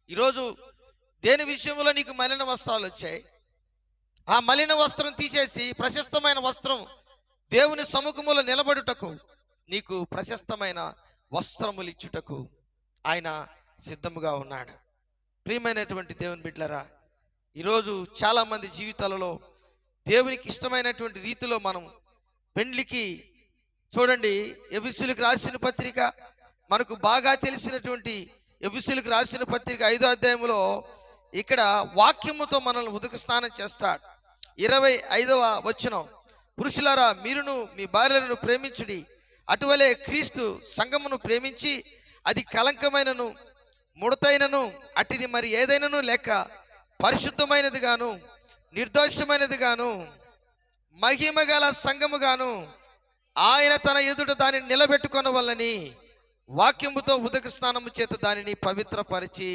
ఈరోజు దేని విషయంలో నీకు మలిన వస్త్రాలు వచ్చాయి? ఆ మలిన వస్త్రం తీసేసి ప్రశస్తమైన వస్త్రం దేవుని సముఖములో నిలబడుటకు, నీకు ప్రశస్తమైన వస్త్రములు ఇచ్చుటకు ఆయన సిద్ధముగా ఉన్నాడు. ప్రియమైనటువంటి దేవుని బిడ్డలారా, ఈరోజు చాలామంది జీవితాలలో దేవునికి ఇష్టమైనటువంటి రీతిలో మనం పెండ్లికి, చూడండి, ఎఫెసీయులకు రాసిన పత్రిక, మనకు బాగా తెలిసినటువంటి ఎఫెసీయులకు రాసిన పత్రిక 5వ అధ్యాయంలో ఇక్కడ వాక్యముతో మనల్ని ఉదక స్నానం చేస్తాడు. 25వ వచనం, పురుషులారా మీరును మీ భార్యలను ప్రేమించుడి, అటువలే క్రీస్తు సంఘమును ప్రేమించి అది కలంకమైనను ముడతైనను అటిది మరి ఏదైనాను లేక పరిశుద్ధమైనది గాను నిర్దోషమైనది గాను మహిమ గల సంఘము గాను ఆయన తన ఎదుట దానిని నిలబెట్టుకొనవలెనని వాక్యముతో ఉదక స్నానము చేత దానిని పవిత్రపరిచి